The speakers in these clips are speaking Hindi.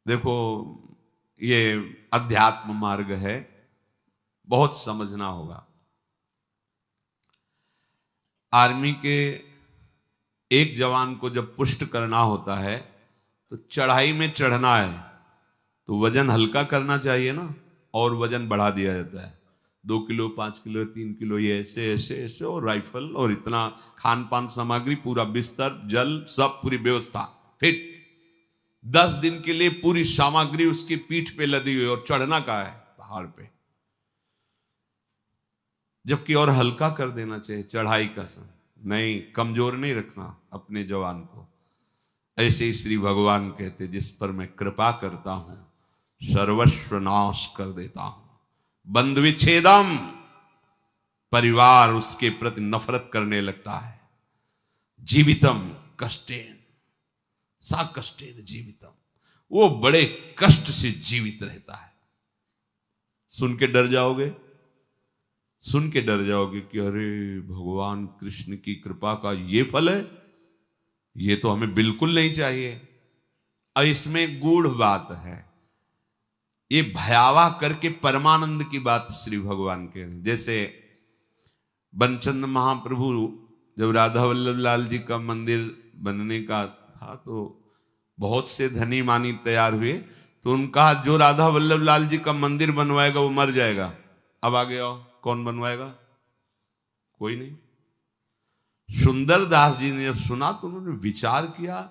देखो, ये अध्यात्म मार्ग है, बहुत समझना होगा। आर्मी के एक जवान को जब पुष्ट करना होता है तो चढ़ाई में चढ़ना है तो वजन हल्का करना चाहिए ना, और वजन बढ़ा दिया जाता है। 2 किलो, 5 किलो, 3 किलो, ये ऐसे ऐसे ऐसे, और राइफल और इतना खान पान सामग्री, पूरा बिस्तर, जल, सब पूरी व्यवस्था फिट। 10 दिन के लिए पूरी सामग्री उसकी पीठ पे लदी हुई, और चढ़ना का है पहाड़ पे। जबकि और हल्का कर देना चाहिए चढ़ाई का समय, नहीं, कमजोर नहीं रखना अपने जवान को। ऐसे ही श्री भगवान कहते, जिस पर मैं कृपा करता हूं सर्वस्व नाश कर देता हूं। बंधु विच्छेदम, परिवार उसके प्रति नफरत करने लगता है। जीवितम कष्टेन, सा कष्टेन जीवितम, वो बड़े कष्ट से जीवित रहता है। सुन के डर जाओगे, सुन के डर जाओगे कि अरे भगवान कृष्ण की कृपा का ये फल है, ये तो हमें बिल्कुल नहीं चाहिए। और इसमें गूढ़ बात है, ये भयावह करके परमानंद की बात श्री भगवान कह रहे हैं। जैसे बनचंद महाप्रभु जब राधा वल्लभ लाल जी का मंदिर बनने का था तो बहुत से धनी मानी तैयार हुए, तो उनका जो राधा वल्लभ लाल जी का मंदिर बनवाएगा वो मर जाएगा। अब आगे आओ, कौन बनवाएगा? कोई नहीं। सुंदर दास जी ने जब सुना तो उन्होंने विचार किया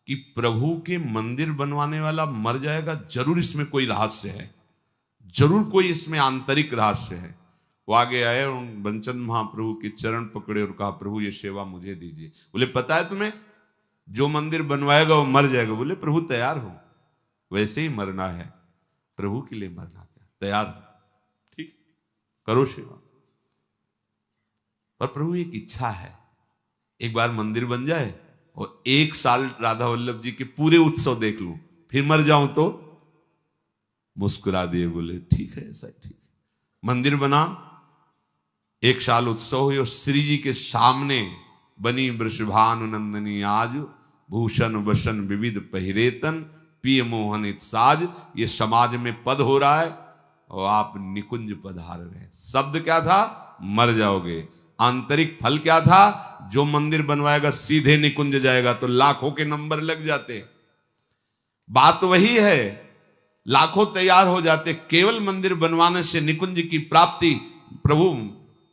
कि प्रभु के मंदिर बनवाने वाला मर जाएगा, जरूर इसमें कोई रहस्य है, जरूर कोई इसमें आंतरिक रहस्य है। वो आगे आए और बनचंद महाप्रभु के चरण पकड़े और कहा, प्रभु ये सेवा मुझे दीजिए। बोले, पता है तुम्हें, जो मंदिर बनवाएगा वो मर जाएगा। बोले, प्रभु तैयार हो, वैसे ही मरना है, प्रभु के लिए मरना, क्या तैयार हो, ठीक, करो सेवा। पर प्रभु एक इच्छा है, एक बार मंदिर बन जाए और 1 साल राधा वल्लभ जी के पूरे उत्सव देख लूं, फिर मर जाऊं तो। मुस्कुरा दिए, बोले ठीक है, ऐसा ठीक है। मंदिर बना, 1 साल उत्सव हुई और श्री जी के सामने बनी वृषभानु नंदनी आज, भूषण वसन विविध पहिरेतन, पिय मोहनित साज। ये समाज में पद हो रहा है और आप निकुंज पधार रहे हैं। शब्द क्या था? मर जाओगे। आंतरिक फल क्या था? जो मंदिर बनवाएगा सीधे निकुंज जाएगा, तो लाखों के नंबर लग जाते। बात वही है, लाखों तैयार हो जाते, केवल मंदिर बनवाने से निकुंज की प्राप्ति। प्रभु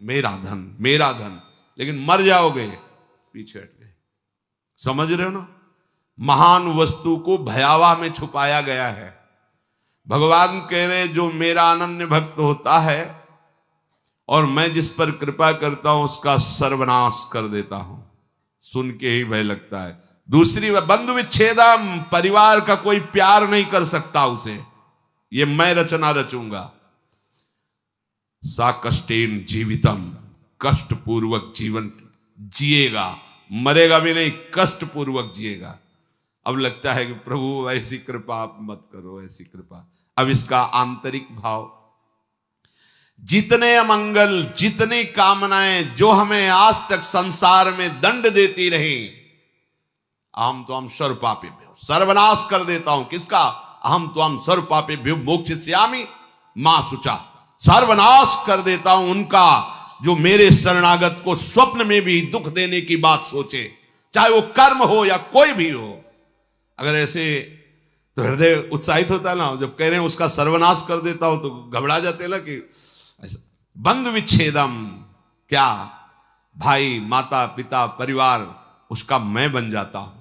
मेरा धन, मेरा धन, लेकिन मर जाओगे, पीछे हट गए। समझ रहे हो ना? महान वस्तु को भयावह में छुपाया गया है। भगवान कह रहे, जो मेरा अनन्य भक्त होता है और मैं जिस पर कृपा करता हूं उसका सर्वनाश कर देता हूं। सुन के ही भय लगता है। दूसरी, बंधु विच्छेदम, परिवार का कोई प्यार नहीं कर सकता उसे, ये मैं रचना रचूंगा। सा कष्टेन जीवितम, कष्ट पूर्वक जीवन जिएगा, मरेगा भी नहीं, कष्ट पूर्वक जिएगा। अब लगता है कि प्रभु ऐसी कृपा आप मत करो, ऐसी कृपा। अब इसका आंतरिक भाव, जितने अमंगल, जितनी कामनाएं जो हमें आज तक संसार में दंड देती रही, अहम तो हम सर्व पापेभ्यो, सर्वनाश कर देता हूं। किसका? अहम तो हम सर्व पापेभ्यो मोक्षयिष्यामि मां शुचा, सर्वनाश कर देता हूं उनका जो मेरे शरणागत को स्वप्न में भी दुख देने की बात सोचे, चाहे वो कर्म हो या कोई भी हो। अगर ऐसे तो हृदय उत्साहित होता है ना, जब कह रहे हैं उसका सर्वनाश कर देता हूं तो घबरा जाते ना कि ऐसा। बंधु विच्छेदम, क्या? भाई, माता, पिता, परिवार, उसका मैं बन जाता हूं,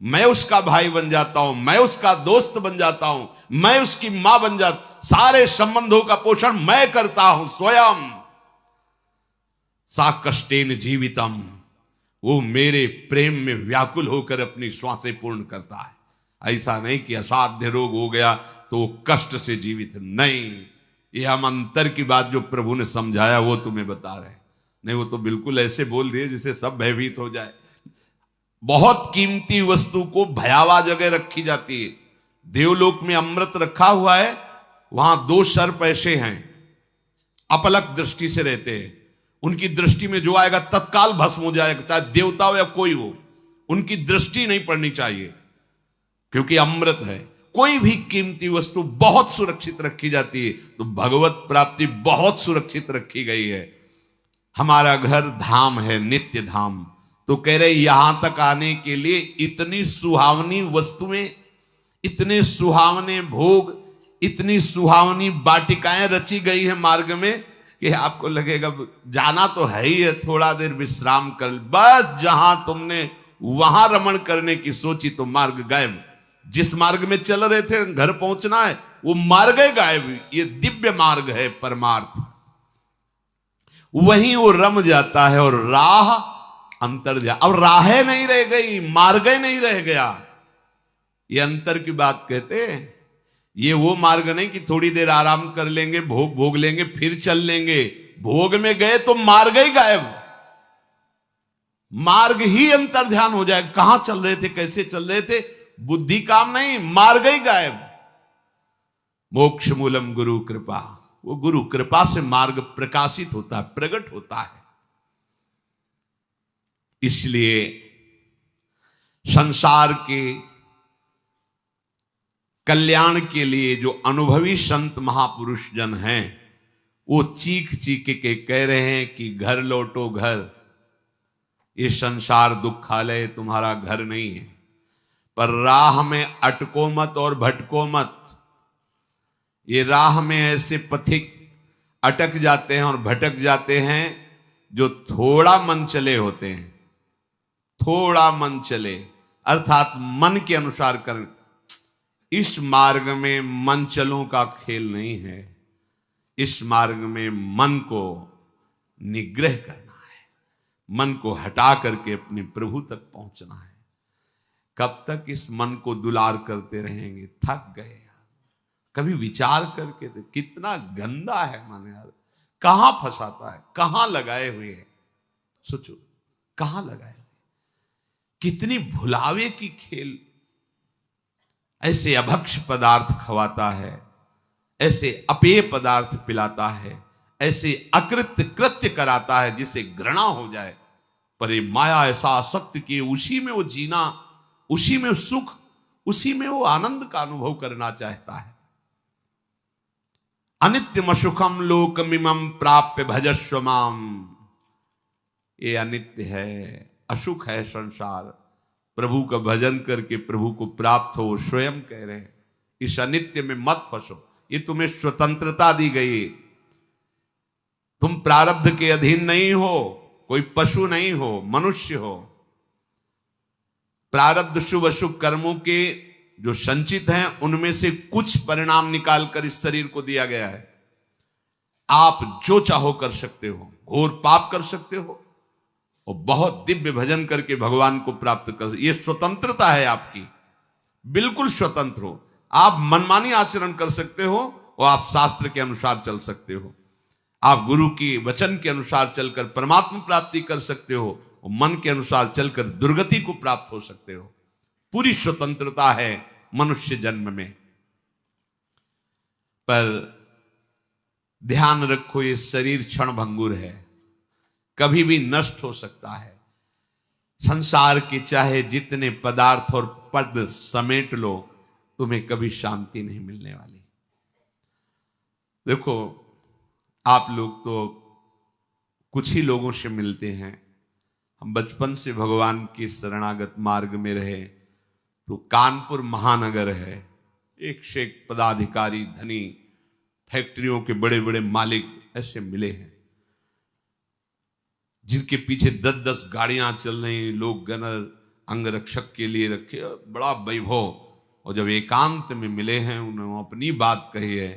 मैं उसका भाई बन जाता हूं, मैं उसका दोस्त बन जाता हूं, मैं उसकी मां बन जाता, सारे संबंधों का पोषण मैं करता हूं स्वयं। सा कष्टेन जीवितम, वो मेरे प्रेम में व्याकुल होकर अपनी श्वासें पूर्ण करता है। ऐसा नहीं कि असाध्य रोग हो गया तो वो कष्ट से जीवित, नहीं। ये हम अंतर की बात जो प्रभु ने समझाया वो तुम्हें बता रहे हैं। नहीं, वो तो बिल्कुल ऐसे बोल दिए जिससे सब भयभीत हो जाए। बहुत कीमती वस्तु को भयावह जगह रखी जाती है। देवलोक में अमृत रखा हुआ है, वहां 2 सर्प ऐसे हैं, अपलक दृष्टि से रहते हैं। उनकी दृष्टि में जो आएगा तत्काल भस्म हो जाएगा, चाहे देवता हो या कोई हो, उनकी दृष्टि नहीं पड़नी चाहिए, क्योंकि अमृत है। कोई भी कीमती वस्तु बहुत सुरक्षित रखी जाती है, तो भगवत प्राप्ति बहुत सुरक्षित रखी गई है। हमारा घर धाम है, नित्य धाम। तो कह रहे यहां तक आने के लिए इतनी सुहावनी वस्तुएं, इतने सुहावने भोग, इतनी सुहावनी वाटिकाएं रची गई है मार्ग में कि आपको लगेगा जाना तो है ही है, थोड़ा देर विश्राम कर, बस जहां तुमने वहां रमण करने की सोची तो मार्ग गायब। जिस मार्ग में चल रहे थे घर पहुंचना है, वो मार्ग है गायब। ये दिव्य मार्ग है, परमार्थ, वहीं वो रम जाता है। और राह अंतर जा, अब राहें नहीं रह गई, मार्ग नहीं रह गया। ये अंतर की बात कहते हैं। ये वो मार्ग नहीं कि थोड़ी देर आराम कर लेंगे, भोग भोग लेंगे, फिर चल लेंगे। भोग में गए तो मार्ग ही गायब, मार्ग ही अंतर ध्यान हो जाए। कहां चल रहे थे, कैसे चल रहे थे, बुद्धि काम नहीं, मार्ग ही गायब। मोक्ष मूलम गुरु कृपा, वो गुरु कृपा से मार्ग प्रकाशित होता है, प्रकट होता है। इसलिए संसार के कल्याण के लिए जो अनुभवी संत महापुरुष जन हैं, वो चीख चीख के कह रहे हैं कि घर लौटो घर। ये संसार दुखालय तुम्हारा घर नहीं है, पर राह में अटको मत और भटको मत। ये राह में ऐसे पथिक अटक जाते हैं और भटक जाते हैं जो थोड़ा मन चले होते हैं। थोड़ा मन चले अर्थात मन के अनुसार कर। इस मार्ग में मन चलों का खेल नहीं है। इस मार्ग में मन को निग्रह करना है, मन को हटा करके अपने प्रभु तक पहुंचना है। कब तक इस मन को दुलार करते रहेंगे, थक गए। कभी विचार करके दे, कितना गंदा है मन यार, कहां फंसाता है, कहां लगाए हुए हैं। सोचो कहां लगाए हुए, कितनी भुलावे की खेल। ऐसे अभक्ष पदार्थ खवाता है, ऐसे अपेय पदार्थ पिलाता है, ऐसे अकृत्य कृत्य कराता है जिसे घृणा हो जाए। पर ये माया ऐसा आसक्त कि उसी में वो जीना, उसी में सुख, उसी में वो आनंद का अनुभव करना चाहता है। अनित्यम सुखम लोकमिमं प्राप्य भजस्व माम। ये अनित्य है, असुख है संसार। प्रभु का भजन करके प्रभु को प्राप्त हो, स्वयं कह रहे हैं। इस अनित्य में मत फंसो, ये तुम्हें स्वतंत्रता दी गई। तुम प्रारब्ध के अधीन नहीं हो, कोई पशु नहीं हो, मनुष्य हो। प्रारब्ध शुभ अशुभ कर्मों के जो संचित हैं, उनमें से कुछ परिणाम निकालकर इस शरीर को दिया गया है। आप जो चाहो कर सकते हो, घोर पाप कर सकते हो और बहुत दिव्य भजन करके भगवान को प्राप्त कर। ये स्वतंत्रता है आपकी, बिल्कुल स्वतंत्र हो। आप मनमानी आचरण कर सकते हो और आप शास्त्र के अनुसार चल सकते हो। आप गुरु की वचन के अनुसार चलकर परमात्मा प्राप्ति कर सकते हो और मन के अनुसार चलकर दुर्गति को प्राप्त हो सकते हो। पूरी स्वतंत्रता है मनुष्य जन्म में। पर ध्यान रखो, ये शरीर क्षण भंगुर है, कभी भी नष्ट हो सकता है। संसार के चाहे जितने पदार्थ और पद समेट लो, तुम्हें कभी शांति नहीं मिलने वाली। देखो, आप लोग तो कुछ ही लोगों से मिलते हैं। हम बचपन से भगवान के शरणागत मार्ग में रहे, तो कानपुर महानगर है, एक से एक पदाधिकारी, धनी, फैक्ट्रियों के बड़े बड़े मालिक ऐसे मिले हैं, जिनके पीछे 10-10 गाड़ियां चल रही, लोग गनर अंगरक्षक के लिए रखे, बड़ा वैभव। और जब एकांत में मिले हैं, उन्होंने अपनी बात कही है,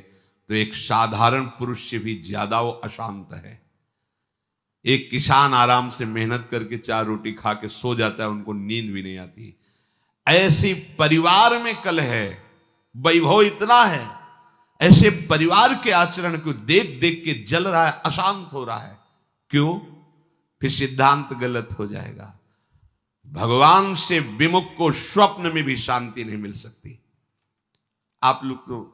तो एक साधारण पुरुष से भी ज्यादा वो अशांत है। एक किसान आराम से मेहनत करके 4 रोटी खा के सो जाता है, उनको नींद भी नहीं आती। ऐसे परिवार में कलह है, वैभव इतना है, ऐसे परिवार के आचरण को देख देख के जल रहा है, अशांत हो रहा है। क्यों? फिर सिद्धांत गलत हो जाएगा। भगवान से विमुख को स्वप्न में भी शांति नहीं मिल सकती। आप लोग तो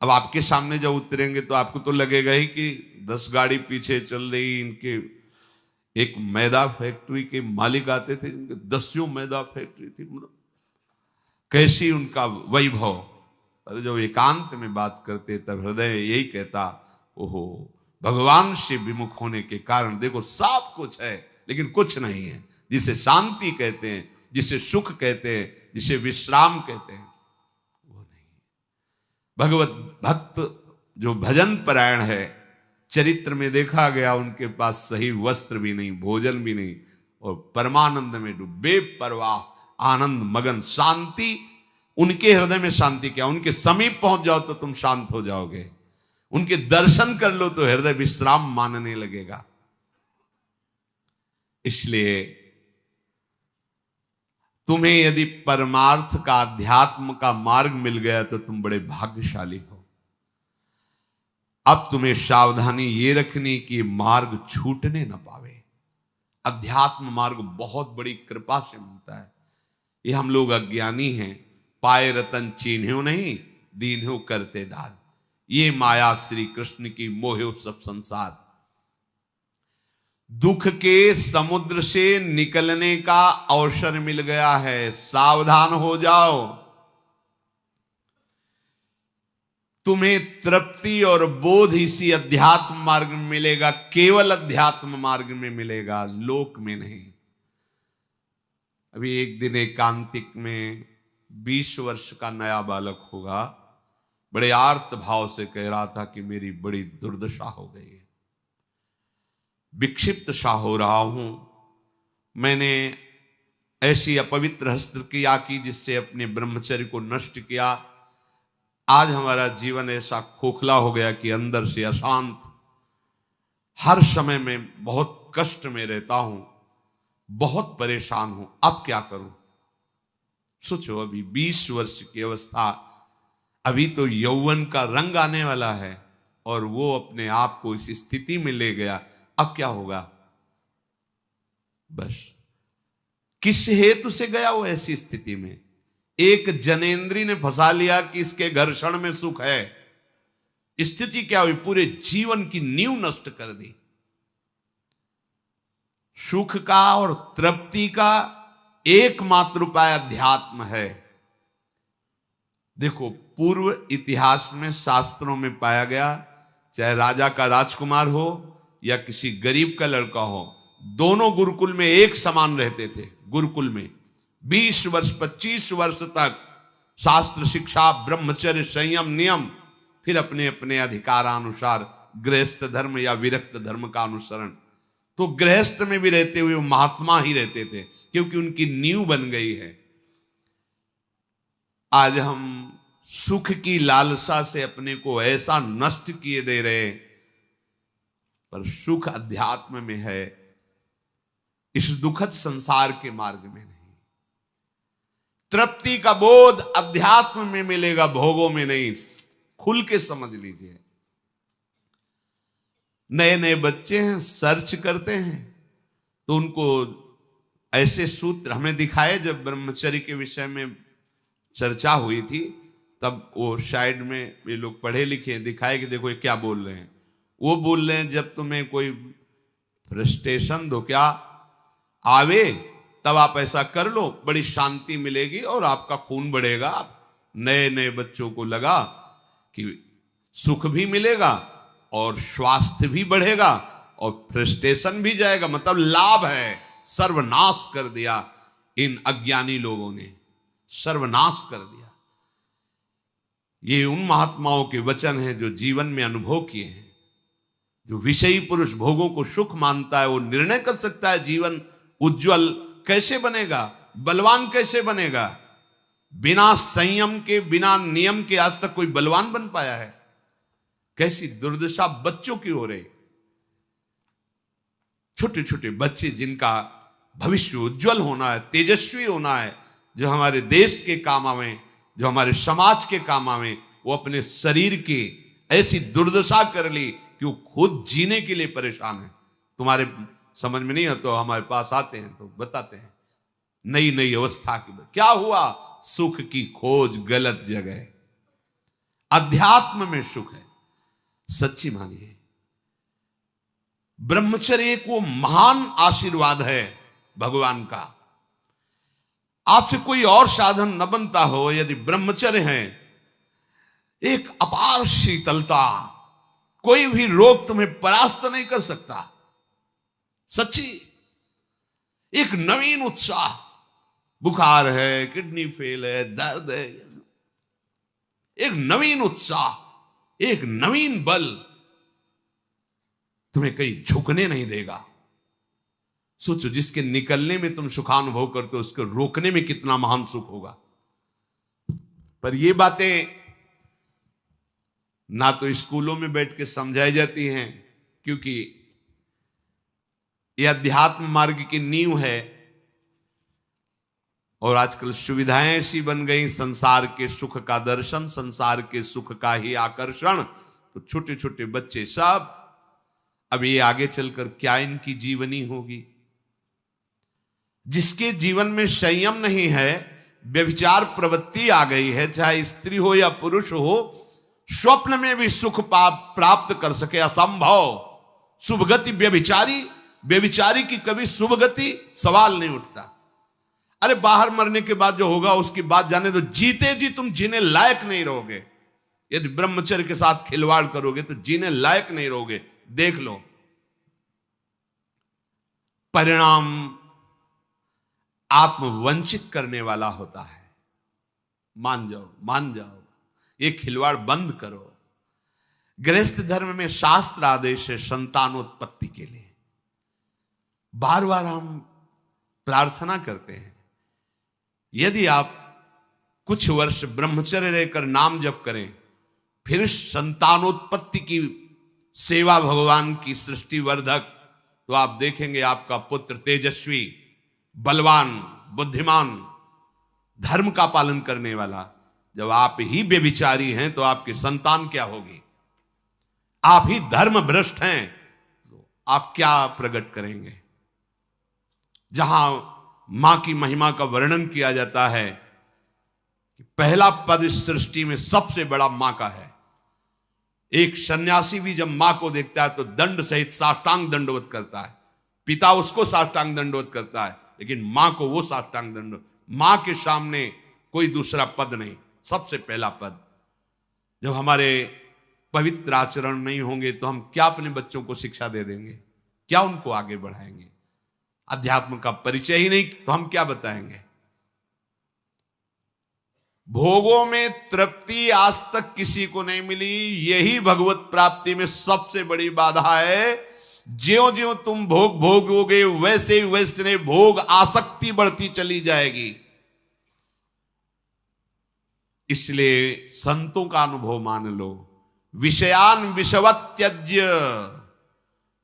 अब आपके सामने जब उतरेंगे तो आपको तो लगेगा ही कि 10 गाड़ी पीछे चल रही। इनके एक मैदा फैक्ट्री के मालिक आते थे, इनके 10 मैदा फैक्ट्री थी। कैसी उनका वैभव। पर जब एकांत में बात करते तब हृदय यही कहता, ओहो, भगवान से विमुख होने के कारण देखो सब कुछ है लेकिन कुछ नहीं है। जिसे शांति कहते हैं, जिसे सुख कहते हैं, जिसे विश्राम कहते हैं, वो नहीं। भगवत भक्त जो भजन परायण है, चरित्र में देखा गया उनके पास सही वस्त्र भी नहीं, भोजन भी नहीं, और परमानंद में डूबे परवाह, आनंद मगन, शांति। उनके हृदय में शांति क्या, उनके समीप पहुंच जाओ तो तुम शांत हो जाओगे, उनके दर्शन कर लो तो हृदय विश्राम मानने लगेगा। इसलिए तुम्हें यदि परमार्थ का, अध्यात्म का मार्ग मिल गया तो तुम बड़े भाग्यशाली हो। अब तुम्हें सावधानी ये रखनी कि मार्ग छूटने न पावे। अध्यात्म मार्ग बहुत बड़ी कृपा से मिलता है। ये हम लोग अज्ञानी हैं, पाए रतन चिन्ह्यो नहीं, दीन्हो करते डाल। ये माया श्री कृष्ण की मोहे सब संसार। दुख के समुद्र से निकलने का अवसर मिल गया है, सावधान हो जाओ। तुम्हें तृप्ति और बोध इसी अध्यात्म मार्ग में मिलेगा, केवल अध्यात्म मार्ग में मिलेगा, लोक में नहीं। अभी एक दिन एकांतिक में 20 वर्ष का नया बालक होगा, बड़े आर्त भाव से कह रहा था कि मेरी बड़ी दुर्दशा हो गई है, विक्षिप्त सा हो रहा हूं। मैंने ऐसी अपवित्र हस्तक्रिया की जिससे अपने ब्रह्मचर्य को नष्ट किया। आज हमारा जीवन ऐसा खोखला हो गया कि अंदर से अशांत, हर समय में बहुत कष्ट में रहता हूं, बहुत परेशान हूं, अब क्या करूं। सोचो, अभी 20 वर्ष की अवस्था, अभी तो यौवन का रंग आने वाला है और वो अपने आप को इस स्थिति में ले गया। अब क्या होगा। बस किस हेतु से गया वो ऐसी स्थिति में। एक जनेंद्री ने फंसा लिया कि इसके घर्षण में सुख है। स्थिति क्या हुई, पूरे जीवन की नींव नष्ट कर दी। सुख का और तृप्ति का एकमात्र उपाय अध्यात्म है। देखो, पूर्व इतिहास में, शास्त्रों में पाया गया, चाहे राजा का राजकुमार हो या किसी गरीब का लड़का हो, दोनों गुरुकुल में एक समान रहते थे। गुरुकुल में 20 वर्ष 25 वर्ष तक शास्त्र शिक्षा, ब्रह्मचर्य, संयम, नियम, फिर अपने अपने अधिकारानुसार गृहस्थ धर्म या विरक्त धर्म का अनुसरण। तो गृहस्थ में भी रहते हुए वो महात्मा ही रहते थे, क्योंकि उनकी नींव बन गई है। आज हम सुख की लालसा से अपने को ऐसा नष्ट किए दे रहे, पर सुख अध्यात्म में है, इस दुखद संसार के मार्ग में नहीं। तृप्ति का बोध अध्यात्म में मिलेगा, भोगों में नहीं। खुल के समझ लीजिए। नए नए बच्चे हैं, सर्च करते हैं तो उनको ऐसे सूत्र हमें दिखाए। जब ब्रह्मचर्य के विषय में चर्चा हुई थी तब वो साइड में ये लोग पढ़े लिखे दिखाए कि देखो ये क्या बोल रहे हैं। वो बोल रहे हैं, जब तुम्हें कोई फ्रस्ट्रेशन दो क्या आवे तब आप ऐसा कर लो, बड़ी शांति मिलेगी और आपका खून बढ़ेगा। नए नए बच्चों को लगा कि सुख भी मिलेगा और स्वास्थ्य भी बढ़ेगा और फ्रस्ट्रेशन भी जाएगा, मतलब लाभ है। सर्वनाश कर दिया इन अज्ञानी लोगों ने, सर्वनाश कर दिया। ये उन महात्माओं के वचन हैं जो जीवन में अनुभव किए हैं। जो विषयी पुरुष भोगों को सुख मानता है वो निर्णय कर सकता है जीवन उज्जवल कैसे बनेगा, बलवान कैसे बनेगा। बिना संयम के, बिना नियम के आज तक कोई बलवान बन पाया है। कैसी दुर्दशा बच्चों की हो रही। छोटे छोटे बच्चे जिनका भविष्य उज्जवल होना है, तेजस्वी होना है, जो हमारे देश के काम आवे, जो हमारे समाज के काम आवे, वो अपने शरीर की ऐसी दुर्दशा कर ली कि वो खुद जीने के लिए परेशान है। तुम्हारे समझ में नहीं है तो हमारे पास आते हैं तो बताते हैं नई नई अवस्था की क्या हुआ। सुख की खोज गलत जगह। अध्यात्म में सुख है, सच्ची मानिए। ब्रह्मचर्य एक वो महान आशीर्वाद है भगवान का। आपसे कोई और साधन न बनता हो, यदि ब्रह्मचर्य है, एक अपार शीतलता, कोई भी रोग तुम्हें परास्त नहीं कर सकता। सच्ची एक नवीन उत्साह, बुखार है, किडनी फेल है, दर्द है, एक नवीन उत्साह, एक नवीन बल तुम्हें कहीं झुकने नहीं देगा। सोचो, जिसके निकलने में तुम सुखानुभव करते हो, उसको रोकने में कितना महान सुख होगा। पर ये बातें ना तो स्कूलों में बैठ के समझाई जाती हैं, क्योंकि यह अध्यात्म मार्ग की नींव है। और आजकल सुविधाएं ऐसी बन गई, संसार के सुख का दर्शन, संसार के सुख का ही आकर्षण। तो छोटे छोटे बच्चे सब, अब ये आगे चलकर क्या इनकी जीवनी होगी। जिसके जीवन में संयम नहीं है, व्यभिचार प्रवृत्ति आ गई है, चाहे स्त्री हो या पुरुष हो, स्वप्न में भी सुख प्राप्त कर सके असंभव। शुभगति व्यभिचारी की कभी शुभगति सवाल नहीं उठता। अरे बाहर मरने के बाद जो होगा उसकी बात जाने दो, जीते जी तुम जीने लायक नहीं रहोगे। यदि ब्रह्मचर्य के साथ खिलवाड़ करोगे तो जीने लायक नहीं रहोगे। देख लो परिणाम आत्मवंचित करने वाला होता है। मान जाओ, ये खिलवाड़ बंद करो। गृहस्थ धर्म में शास्त्र आदेश है संतानोत्पत्ति के लिए। बार बार हम प्रार्थना करते हैं, यदि आप कुछ वर्ष ब्रह्मचर्य रहकर नाम जप करें, फिर संतानोत्पत्ति की सेवा भगवान की सृष्टि वर्धक, तो आप देखेंगे आपका पुत्र तेजस्वी, बलवान, बुद्धिमान, धर्म का पालन करने वाला। जब आप ही व्यभिचारी हैं तो आपकी संतान क्या होगी। आप ही धर्म भ्रष्ट हैं तो आप क्या प्रकट करेंगे। जहां मां की महिमा का वर्णन किया जाता है कि पहला पद इस सृष्टि में सबसे बड़ा मां का है। एक सन्यासी भी जब मां को देखता है तो दंड सहित साष्टांग दंडवत करता है। पिता उसको साष्टांग दंडवत करता है, लेकिन मां को वो साष्टांग दंडवत। मां के सामने कोई दूसरा पद नहीं, सबसे पहला पद। जब हमारे पवित्र आचरण नहीं होंगे तो हम क्या अपने बच्चों को शिक्षा दे देंगे, क्या उनको आगे बढ़ाएंगे। अध्यात्म का परिचय ही नहीं तो हम क्या बताएंगे। भोगों में तृप्ति आज तक किसी को नहीं मिली, यही भगवत प्राप्ति में सबसे बड़ी बाधा है। ज्यों ज्यों तुम भोग भोगोगे वैसे ही वैसे भोग आसक्ति बढ़ती चली जाएगी। इसलिए संतों का अनुभव मान लो, विषयान विषवत त्यज्य,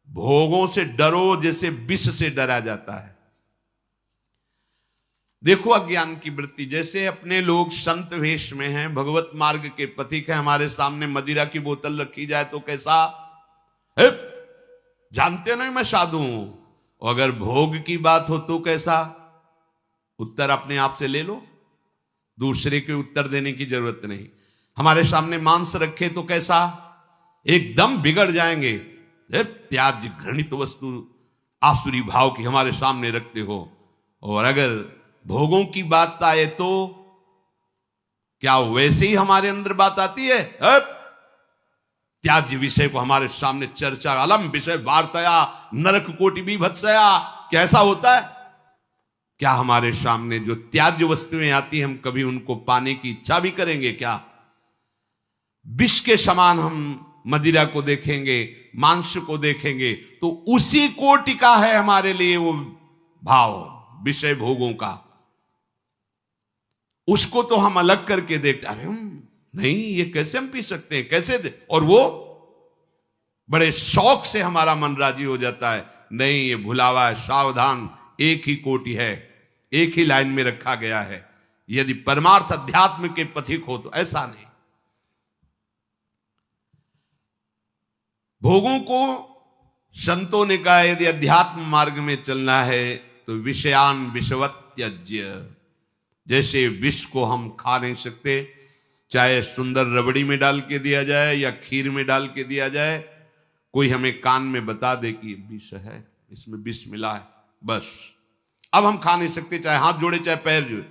भोगों से डरो जैसे विष से डरा जाता है। देखो अज्ञान की वृत्ति, जैसे अपने लोग संत वेश में हैं, भगवत मार्ग के पथिक है, हमारे सामने मदिरा की बोतल रखी जाए तो कैसा, जानते नहीं मैं साधु हूं। और अगर भोग की बात हो तो कैसा। उत्तर अपने आप से ले लो, दूसरे के उत्तर देने की जरूरत नहीं। हमारे सामने मांस रखे तो कैसा, एकदम बिगड़ जाएंगे। त्याज्य घृणित वस्तु आसुरी भाव की हमारे सामने रखते हो। और अगर भोगों की बात आए तो क्या वैसे ही हमारे अंदर बात आती है। त्याज्य विषय को हमारे सामने चर्चा, अलम विषय वार्तया नरक कोटि बीभत्सया, कैसा होता है। क्या हमारे सामने जो त्याज्य वस्तुएं आती हैं हम कभी उनको पाने की इच्छा भी करेंगे क्या। विष के समान हम मदिरा को देखेंगे, मांस को देखेंगे तो उसी कोटि का है हमारे लिए वो भाव विषय भोगों का। उसको तो हम अलग करके देखते, अरे नहीं ये कैसे हम पी सकते हैं, कैसे और वो बड़े शौक से हमारा मन राजी हो जाता है। नहीं, ये भुलावा है, सावधान, एक ही कोटि है, एक ही लाइन में रखा गया है। यदि परमार्थ अध्यात्म के पथिक हो तो ऐसा नहीं। भोगों को संतों ने कहा यदि अध्यात्म मार्ग में चलना है तो विषयान विषवत त्यज्य। जैसे विष को हम खा नहीं सकते, चाहे सुंदर रबड़ी में डाल के दिया जाए या खीर में डाल के दिया जाए, कोई हमें कान में बता दे कि विष है, इसमें विष मिला है, बस अब हम खा नहीं सकते, चाहे हाथ जोड़े चाहे पैर जोड़े।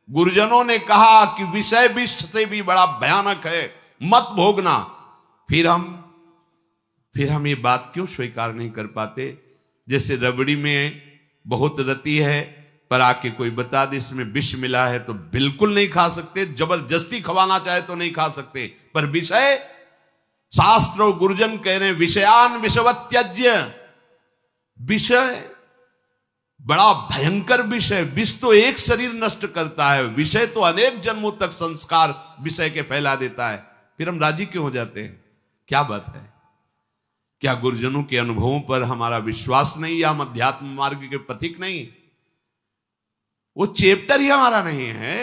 गुरुजनों ने कहा कि विषय विष से भी बड़ा भयानक है, मत भोगना। फिर हम ये बात क्यों स्वीकार नहीं कर पाते? जैसे रबड़ी में बहुत रति है, पर आके कोई बता दे इसमें विष मिला है तो बिल्कुल नहीं खा सकते, जबरदस्ती खवाना चाहे तो नहीं खा सकते। पर विषय, शास्त्र और गुरुजन कह रहे हैं विषयान विषवत त्यज्य। विषय बड़ा भयंकर विषय। विष तो एक शरीर नष्ट करता है, विषय तो अनेक जन्मों तक संस्कार विषय के फैला देता है। फिर हम राजी क्यों हो जाते हैं? क्या बात है? क्या गुरुजनों के अनुभवों पर हमारा विश्वास नहीं, या हम अध्यात्म मार्ग के पथिक नहीं? वो चैप्टर ही हमारा नहीं है।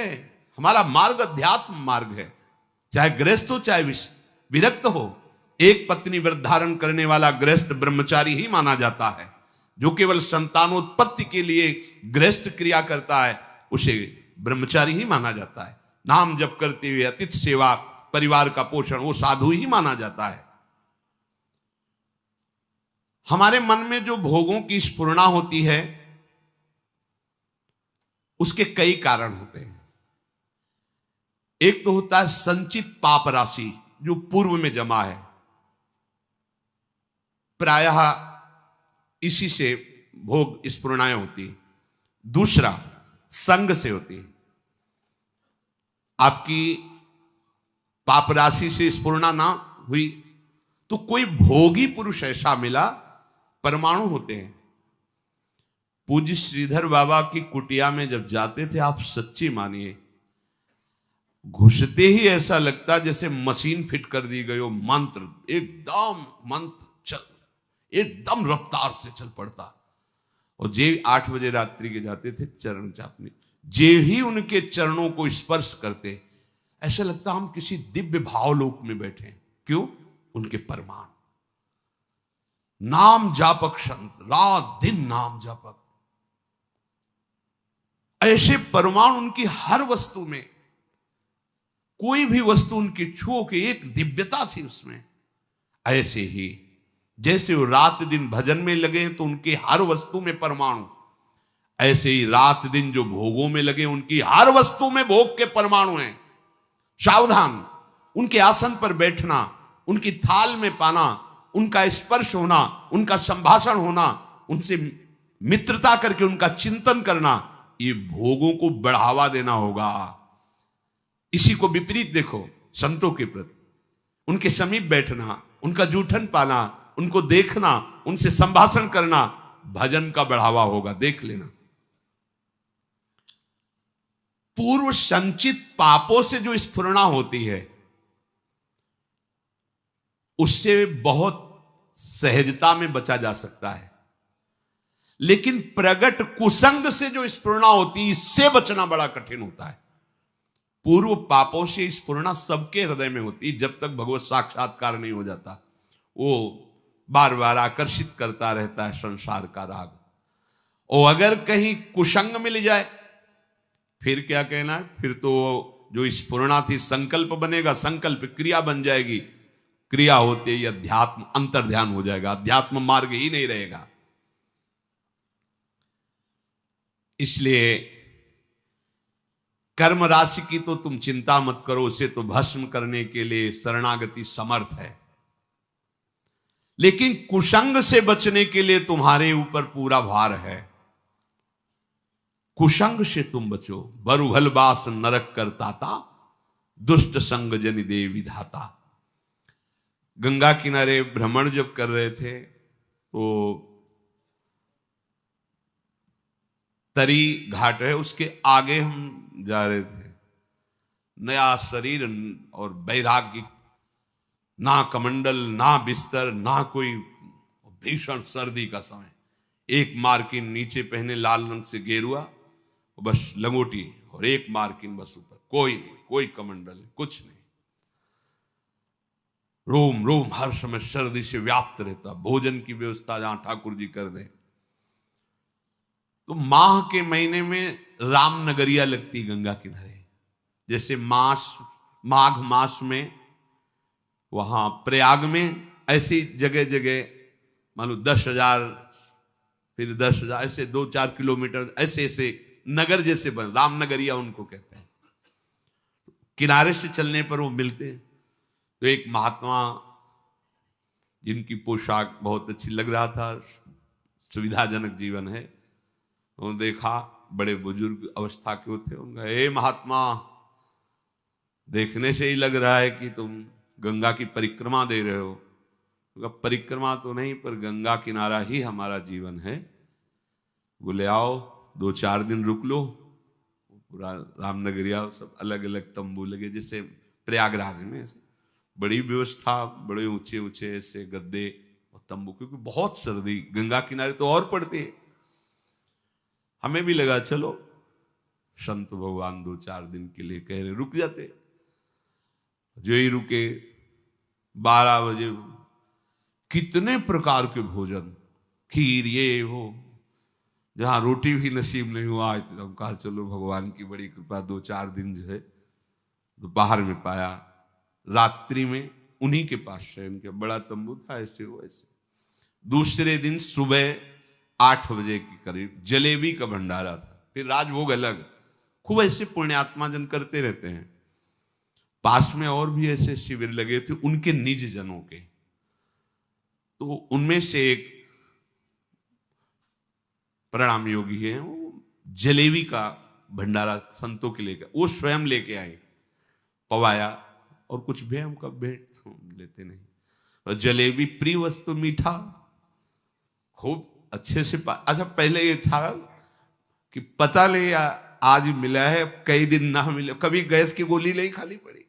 हमारा मार्ग अध्यात्म मार्ग है। चाहे गृहस्थ हो चाहे विरक्त हो, एक पत्नी व्रत धारण करने वाला गृहस्थ ब्रह्मचारी ही माना जाता है। जो केवल संतानोत्पत्ति के लिए गृहस्थ क्रिया करता है उसे ब्रह्मचारी ही माना जाता है। नाम जप करते हुए अतिथि सेवा, परिवार का पोषण, वो साधु ही माना जाता है। हमारे मन में जो भोगों की स्फुरणा होती है उसके कई कारण होते हैं। एक तो होता है संचित पाप राशि जो पूर्व में जमा है, प्रायः इसी से भोग स्फुरणाएं होती। दूसरा संग से होती। आपकी पाप राशि से स्फुरणा ना हुई तो कोई भोगी पुरुष ऐसा मिला, परमाणु होते हैं। पूज्य श्रीधर बाबा की कुटिया में जब जाते थे, आप सच्ची मानिए, घुसते ही ऐसा लगता जैसे मशीन फिट कर दी गई हो। मंत्र एकदम रफ्तार से चल पड़ता। और जे 8 बजे रात्रि के जाते थे चरण चापने, जे ही उनके चरणों को स्पर्श करते, ऐसा लगता हम किसी दिव्य भावलोक में बैठे हैं। क्यों? उनके परमाणु। नाम जापक संत, रात दिन नाम जापक, ऐसे परमाणु उनकी हर वस्तु में, कोई भी वस्तु उनकी छुओ के एक दिव्यता थी उसमें। ऐसे ही जैसे वो रात दिन भजन में लगे तो उनके हर वस्तु में परमाणु, ऐसे ही रात दिन जो भोगों में लगे उनकी हर वस्तु में भोग के परमाणु हैं। सावधान, उनके आसन पर बैठना, उनकी थाल में पाना, उनका स्पर्श होना, उनका संभाषण होना, उनसे मित्रता करके उनका चिंतन करना, ये भोगों को बढ़ावा देना होगा। इसी को विपरीत देखो संतों के प्रति, उनके समीप बैठना, उनका जूठन पाना, उनको देखना, उनसे संभाषण करना, भजन का बढ़ावा होगा। देख लेना। पूर्व संचित पापों से जो स्फुरणा होती है उससे बहुत सहजता में बचा जा सकता है, लेकिन प्रगट कुसंग से जो स्फुरणा होती है इससे बचना बड़ा कठिन होता है। पूर्व पापों से स्फुरणा सबके हृदय में होती है जब तक भगवत साक्षात्कार नहीं हो जाता। वो बार बार आकर्षित करता रहता है संसार का राग। और अगर कहीं कुसंग मिल जाए फिर क्या कहना है? फिर तो जो स्फुरणा थी संकल्प बनेगा, संकल्प क्रिया बन जाएगी, क्रिया होते ही अध्यात्म अंतर्ध्यान हो जाएगा, अध्यात्म मार्ग ही नहीं रहेगा। इसलिए कर्म राशि की तो तुम चिंता मत करो, उसे तो भस्म करने के लिए शरणागति समर्थ है। लेकिन कुसंग से बचने के लिए तुम्हारे ऊपर पूरा भार है। कुसंग से तुम बचो। बरुहल बास नरक करताता, दुष्ट संग जनि दे विधाता। गंगा किनारे भ्रमण जब कर रहे थे तो तरी घाट है, उसके आगे हम जा रहे थे। नया शरीर और वैराग्य, ना कमंडल, ना बिस्तर, ना कोई, भीषण सर्दी का समय। एक मार्किन नीचे पहने लाल रंग से गेरुआ, बस लंगोटी, और एक मार्किन बस ऊपर, कोई नहीं, कोई कमंडल नहीं, कुछ नहीं। रोम रोम हर समय सर्दी से व्याप्त रहता। भोजन की व्यवस्था जहां ठाकुर जी कर दे। तो माह के महीने में रामनगरिया लगती गंगा किनारे। जैसे माघ मास में वहां प्रयाग में, ऐसी जगह जगह मान लो 10,000 फिर 10,000, ऐसे 2-4 किलोमीटर ऐसे ऐसे नगर जैसे बन, रामनगरिया उनको कहते हैं। किनारे से चलने पर वो मिलते हैं। तो एक महात्मा जिनकी पोशाक बहुत अच्छी लग रहा था, सुविधाजनक जीवन है, वो देखा, बड़े बुजुर्ग अवस्था के थे। उनका, हे महात्मा, देखने से ही लग रहा है कि तुम गंगा की परिक्रमा दे रहे हो। परिक्रमा तो नहीं, पर गंगा किनारा ही हमारा जीवन है। बोले आओ 2-4 दिन रुक लो। पूरा रामनगरिया सब अलग अलग तंबू लगे, जैसे प्रयागराज में ऐसे बड़ी व्यवस्था, बड़े ऊंचे ऊंचे ऐसे गद्दे और तंबू, क्योंकि बहुत सर्दी गंगा किनारे तो और पड़ती है। हमें भी लगा चलो संत भगवान 2-4 दिन के लिए कह रहे, रुक जाते। जो ही रुके 12 बजे कितने प्रकार के भोजन, खीर, ये वो, जहां रोटी भी नसीब नहीं हुआ। हम कहा चलो भगवान की बड़ी कृपा, 2-4 दिन जो है दोपहर में पाया। रात्रि में उन्हीं के पास शयन किया, बड़ा तंबू था ऐसे वैसे। दूसरे दिन सुबह 8 बजे के करीब जलेबी का भंडारा था, फिर राजभोग अलग। खूब ऐसे पुण्यात्मा जन करते रहते हैं। पास में और भी ऐसे शिविर लगे थे उनके निज जनों के। तो उनमें से एक प्रणाम योगी है, वो जलेबी का भंडारा संतों के लेकर, वो स्वयं लेके आए, पवाया और कुछ भी हम कब भेंट लेते नहीं। और जलेबी प्रिय वस्तु, मीठा खूब अच्छे से अच्छा, पहले ये था कि पता ले आज मिला है, कई दिन ना मिले, कभी गैस की गोली नहीं खानी पड़ी,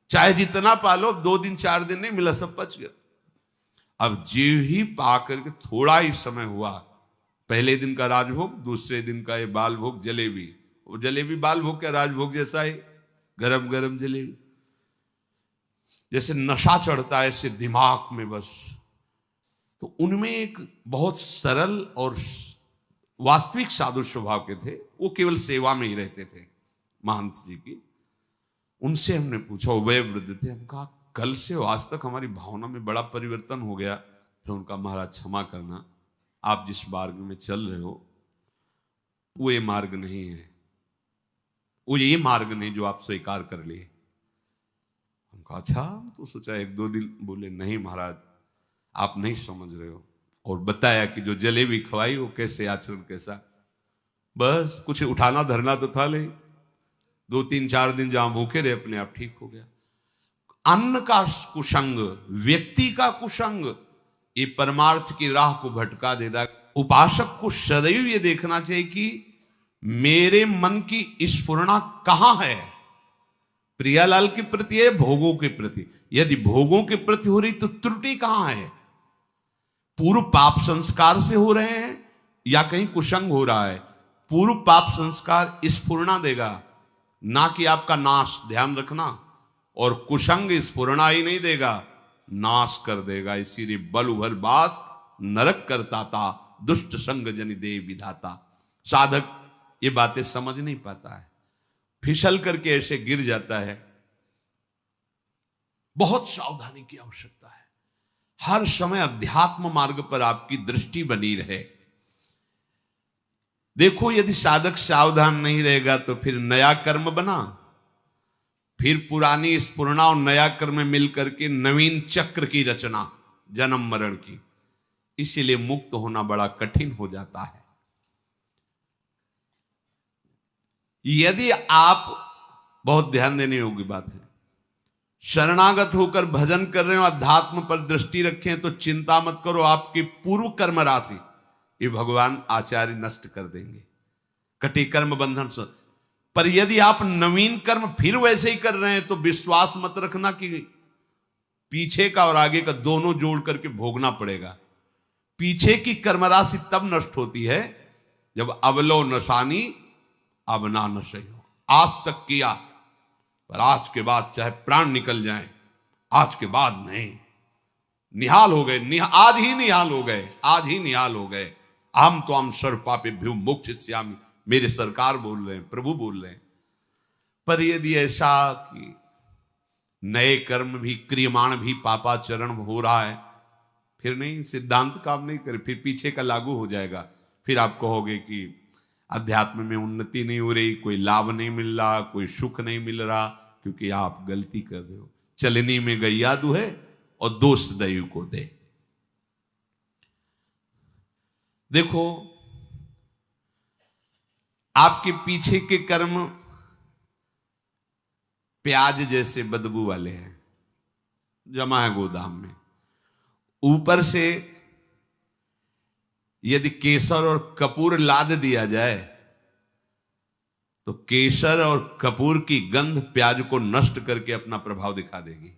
चाहे जितना पालो, 2 दिन 4 दिन नहीं मिला, सब पच गया। अब जीव ही पा करके थोड़ा ही समय हुआ, पहले दिन का राजभोग, दूसरे दिन का ये बाल भोग जलेबी। वो जलेबी बाल भोग क्या राजभोग जैसा है, गरम गरम जलेबी, जैसे नशा चढ़ता है ऐसे दिमाग में बस। तो उनमें एक बहुत सरल और वास्तविक साधु स्वभाव के थे, वो केवल सेवा में ही रहते थे महंत जी की। उनसे हमने पूछा, उभय वृद्ध थे, हम कहा कल से आज तक हमारी भावना में बड़ा परिवर्तन हो गया। तो उनका, महाराज क्षमा करना, आप जिस मार्ग में चल रहे हो वो ये मार्ग नहीं है, वो ये मार्ग नहीं जो आप स्वीकार कर लिए। हम कहा अच्छा, तो सोचा 1-2 दिन। बोले नहीं महाराज, आप नहीं समझ रहे हो। और बताया कि जो जलेबी खवाई वो कैसे आचरण कैसा। बस कुछ उठाना धरना तो था नहीं, 2-3-4 दिन जहां भूखे रहे अपने आप ठीक हो गया। अन्न का कुसंग, व्यक्ति का कुसंग, ये परमार्थ की राह को भटका देता। उपासक को सदैव ये देखना चाहिए कि मेरे मन की स्फुरना कहां है, प्रियालाल के प्रति है, भोगों के प्रति। यदि भोगों के प्रति हो रही तो त्रुटि कहां है, पूर्व पाप संस्कार से हो रहे हैं या कहीं कुसंग हो रहा है। पूर्व पाप संस्कार स्फुरना देगा, ना कि आपका नाश, ध्यान रखना। और कुसंग स्फुरना ही नहीं देगा, नाश कर देगा। इसीलिए बल उभर बास नरक करता था, दुष्ट संग जनि दे विधाता। साधक ये बातें समझ नहीं पाता है, फिसल करके ऐसे गिर जाता है। बहुत सावधानी की आवश्यकता है। हर समय अध्यात्म मार्ग पर आपकी दृष्टि बनी रहे। देखो, यदि साधक सावधान नहीं रहेगा तो फिर नया कर्म बना, फिर पुरानी स्फुरना और नया कर्म मिलकर के नवीन चक्र की रचना, जन्म मरण की। इसीलिए मुक्त होना बड़ा कठिन हो जाता है। यदि आप, बहुत ध्यान देने योग्य बात है, शरणागत होकर भजन कर रहे हो, अध्यात्म पर दृष्टि रखें, तो चिंता मत करो, आपकी पूर्व कर्म राशि ये भगवान आचार्य नष्ट कर देंगे, कटी कर्म बंधन से। पर यदि आप नवीन कर्म फिर वैसे ही कर रहे हैं तो विश्वास मत रखना कि पीछे का और आगे का दोनों जोड़ करके भोगना पड़ेगा। पीछे की कर्म राशि तब नष्ट होती है जब अवलो नशानी अब ना नशे हो। आज तक किया, पर आज के बाद चाहे प्राण निकल जाए, आज के बाद नहीं। निहाल हो गए, आज ही निहाल हो गए, आज ही निहाल हो गए। हम तो हम सर्व पापे भ्यू मोक्षयिष्यामि, मेरे सरकार बोल रहे हैं, प्रभु बोल रहे हैं। पर यदि ऐसा कि नए कर्म भी क्रियमाण भी पापाचरण हो रहा है, फिर नहीं, सिद्धांत काम नहीं करे, फिर पीछे का लागू हो जाएगा। फिर आप कहोगे कि अध्यात्म में उन्नति नहीं हो रही, कोई लाभ नहीं मिल रहा, कोई सुख नहीं मिल रहा, क्योंकि आप गलती कर रहे हो। चलनी में गैया दुहे और दोष दैव को दे। देखो, आपके पीछे के कर्म प्याज जैसे बदबू वाले हैं, जमा है गोदाम में। ऊपर से यदि केसर और कपूर लाद दिया जाए तो केसर और कपूर की गंध प्याज को नष्ट करके अपना प्रभाव दिखा देगी।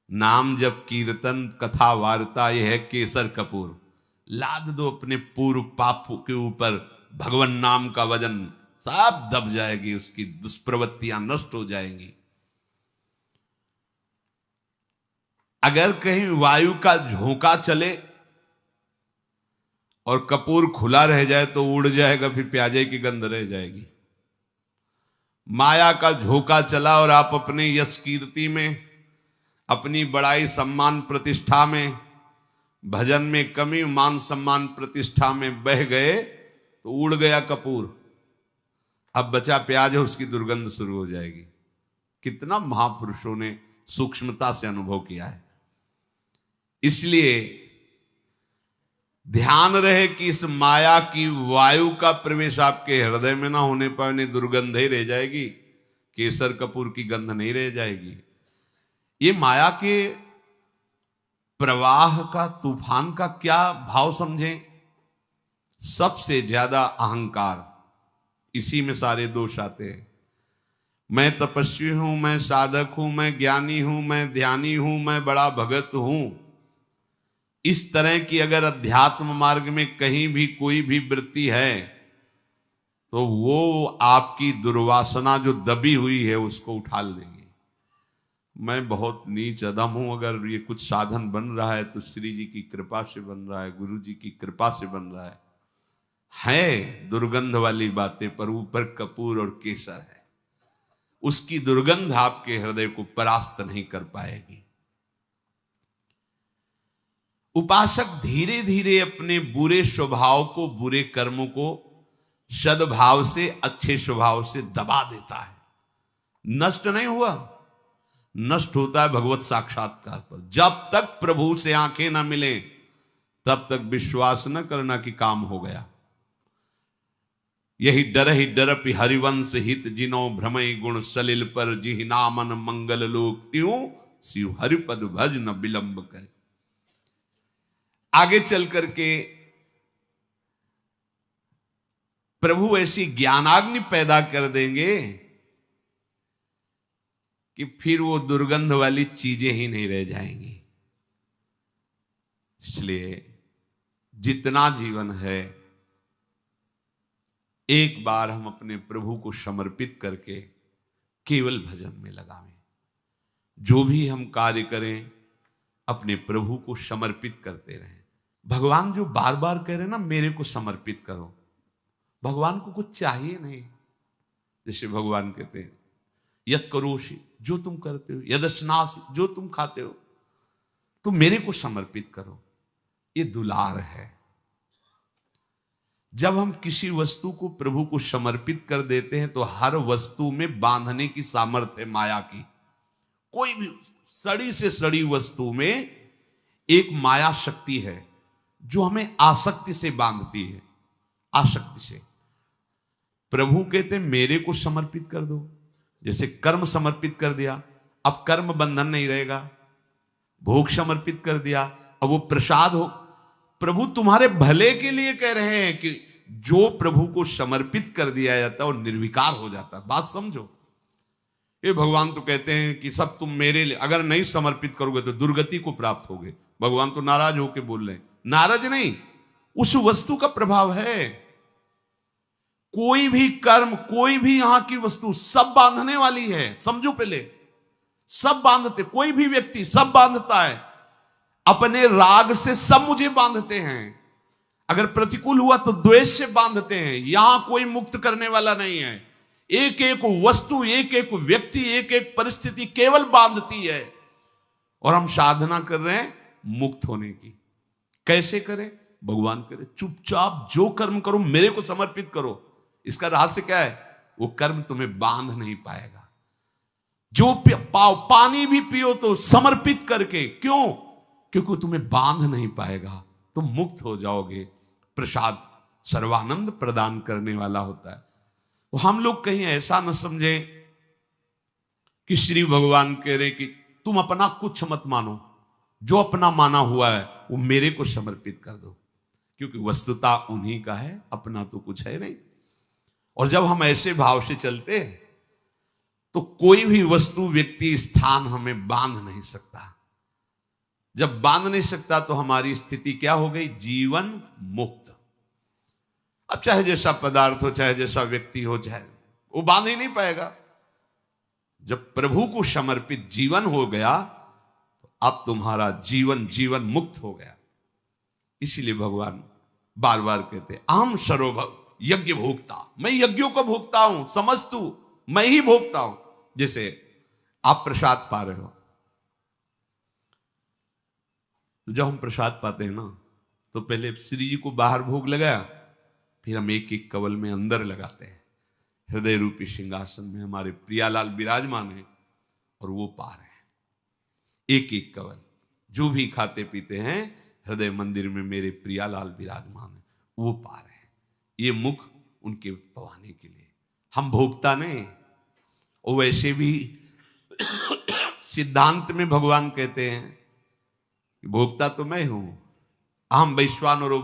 नाम जब कीर्तन कथा वार्ता, यह है केसर कपूर। लाद दो अपने पूर्व पाप के ऊपर, भगवान नाम का वजन सब दब जाएगी, उसकी दुष्प्रवृत्तियां नष्ट हो जाएंगी। अगर कहीं वायु का झोंका चले और कपूर खुला रह जाए तो उड़ जाएगा, फिर प्याजे की गंध रह जाएगी। माया का झोंका चला और आप अपने यश कीर्ति में, अपनी बड़ाई सम्मान प्रतिष्ठा में, भजन में कमी, मान सम्मान प्रतिष्ठा में बह गए तो उड़ गया कपूर। अब बचा प्याज है, उसकी दुर्गंध शुरू हो जाएगी। कितना महापुरुषों ने सूक्ष्मता से अनुभव किया है। इसलिए ध्यान रहे कि इस माया की वायु का प्रवेश आपके हृदय में ना होने पाए, नहीं दुर्गंध ही रह जाएगी, केसर कपूर की गंध नहीं रह जाएगी। ये माया के प्रवाह का, तूफान का क्या भाव समझें? सबसे ज्यादा अहंकार, इसी में सारे दोष आते हैं। मैं तपस्वी हूं, मैं साधक हूं, मैं ज्ञानी हूं, मैं ध्यानी हूं, मैं बड़ा भगत हूं। इस तरह की अगर अध्यात्म मार्ग में कहीं भी कोई भी वृत्ति है तो वो आपकी दुर्वासना जो दबी हुई है उसको उठा लेगी। मैं बहुत नीच अधम हूं, अगर ये कुछ साधन बन रहा है तो श्री जी की कृपा से बन रहा है, गुरु जी की कृपा से बन रहा है दुर्गंध वाली बातें, पर ऊपर कपूर और केसर है, उसकी दुर्गंध आपके हृदय को परास्त नहीं कर पाएगी। उपासक धीरे धीरे अपने बुरे स्वभाव को, बुरे कर्मों को सद्भाव से, अच्छे स्वभाव से दबा देता है। नष्ट नहीं हुआ, नष्ट होता है भगवत साक्षात्कार पर। जब तक प्रभु से आंखें ना मिले तब तक विश्वास न करना कि काम हो गया। यही डर हरिवंश हित जिनो भ्रमय गुण सलिल पर, जिहि नामन मंगल लोक त्यों शिव हरिपद भज न विलंब करे। आगे चल करके प्रभु ऐसी ज्ञानाग्नि पैदा कर देंगे कि फिर वो दुर्गंध वाली चीजें ही नहीं रह जाएंगी। इसलिए जितना जीवन है, एक बार हम अपने प्रभु को समर्पित करके केवल भजन में लगावें। जो भी हम कार्य करें अपने प्रभु को समर्पित करते रहें। भगवान जो बार बार कह रहे हैं ना, मेरे को समर्पित करो, भगवान को कुछ चाहिए नहीं। जैसे भगवान कहते हैं यत करोषि, जो तुम करते हो, यदश्नासि, जो तुम खाते हो, तो मेरे को समर्पित करो। ये दुलार है। जब हम किसी वस्तु को प्रभु को समर्पित कर देते हैं तो हर वस्तु में बांधने की सामर्थ्य है माया की। कोई भी सड़ी से सड़ी वस्तु में एक माया शक्ति है जो हमें आसक्ति से बांधती है, आसक्ति से। प्रभु कहते मेरे को समर्पित कर दो। जैसे कर्म समर्पित कर दिया, अब कर्म बंधन नहीं रहेगा। भोग समर्पित कर दिया, अब वो प्रसाद हो। प्रभु तुम्हारे भले के लिए कह रहे हैं कि जो प्रभु को समर्पित कर दिया जाता है वो निर्विकार हो जाता है। बात समझो। ये भगवान तो कहते हैं कि सब तुम मेरे लिए, अगर नहीं समर्पित करोगे तो दुर्गति को प्राप्त होगे। भगवान तो नाराज होके बोल रहे हैं। नाराज नहीं, उस वस्तु का प्रभाव है। कोई भी कर्म, कोई भी यहां की वस्तु सब बांधने वाली है। समझो पहले, सब बांधते, कोई भी व्यक्ति सब बांधता है। अपने राग से सब मुझे बांधते हैं। अगर प्रतिकूल हुआ तो द्वेष से बांधते हैं। यहां कोई मुक्त करने वाला नहीं है। एक एक वस्तु, एक एक व्यक्ति, एक एक परिस्थिति केवल बांधती है। और हम साधना कर रहे हैं मुक्त होने की। कैसे करे? भगवान करे चुपचाप जो कर्म करो मेरे को समर्पित करो। इसका रहस्य क्या है? वो कर्म तुम्हें बांध नहीं पाएगा। जो पानी भी पियो तो समर्पित करके, क्यों? क्योंकि तुम्हें बांध नहीं पाएगा, तुम मुक्त हो जाओगे। प्रसाद सर्वानंद प्रदान करने वाला होता है। तो हम लोग कहीं ऐसा न समझे कि श्री भगवान कह रहे कि तुम अपना कुछ मत मानो, जो अपना माना हुआ है वो मेरे को समर्पित कर दो, क्योंकि वस्तुता उन्हीं का है, अपना तो कुछ है नहीं। और जब हम ऐसे भाव से चलते हैं तो कोई भी वस्तु, व्यक्ति, स्थान हमें बांध नहीं सकता। जब बांध नहीं सकता तो हमारी स्थिति क्या हो गई? जीवन मुक्त। अब चाहे जैसा पदार्थ हो, चाहे जैसा व्यक्ति हो, चाहे वो बांध ही नहीं पाएगा। जब प्रभु को समर्पित जीवन हो गया तो अब तुम्हारा जीवन जीवन मुक्त हो गया। इसीलिए भगवान बार बार कहते अहम सर्वभव यज्ञ भोक्ता, मैं यज्ञों का भोक्ता हूं, समझ तू, मैं ही भोक्ता हूं। जैसे आप प्रसाद पा रहे हो, तो जब हम प्रसाद पाते हैं ना, तो पहले श्री जी को बाहर भोग लगाया, फिर हम एक एक कवल में अंदर लगाते हैं। हृदय रूपी सिंहासन में हमारे प्रियालाल विराजमान है और वो पा रहे हैं एक एक कवल। जो भी खाते पीते हैं, हृदय मंदिर में मेरे प्रियालाल विराजमान है, वो पा रहे हैं। ये मुख उनके पवाने के लिए, हम भोगता नहीं। और वैसे भी सिद्धांत में भगवान कहते हैं कि भोक्ता तो मैं हूं। अहम वैश्वानरो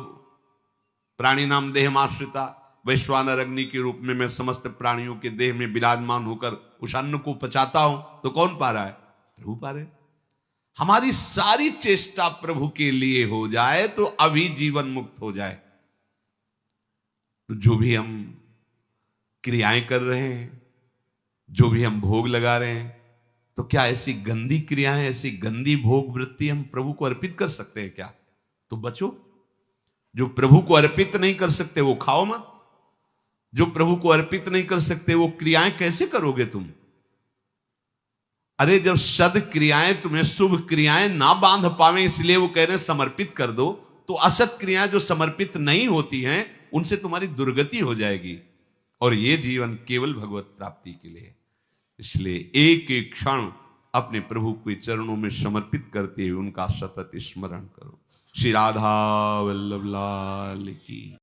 प्राणी नाम देहमाश्रिता, वैश्वानर अग्नि के रूप में मैं समस्त प्राणियों के देह में विराजमान होकर उस अन्न को पचाता हूं। तो कौन पा रहा है? प्रभु पा रहे। हमारी सारी चेष्टा प्रभु के लिए हो जाए तो अभी जीवन मुक्त हो जाए। तो जो भी हम क्रियाएं कर रहे हैं, जो भी हम भोग लगा रहे हैं, तो क्या ऐसी गंदी क्रियाएं, ऐसी गंदी भोग वृत्ति हम प्रभु को अर्पित कर सकते हैं क्या? तो बचो। जो प्रभु को अर्पित नहीं कर सकते वो खाओ मत। जो प्रभु को अर्पित नहीं कर सकते वो क्रियाएं कैसे करोगे तुम? अरे जब सद क्रियाएं तुम्हें शुभ क्रियाएं ना बांध पावे, इसलिए वो कह रहे हैं समर्पित कर दो, तो असत क्रियाएं जो समर्पित नहीं होती हैं उनसे तुम्हारी दुर्गति हो जाएगी। और ये जीवन केवल भगवत प्राप्ति के लिए। इसलिए एक एक क्षण अपने प्रभु के चरणों में समर्पित करते हुए उनका सतत स्मरण करो। श्री राधा वल्लभ लाल की।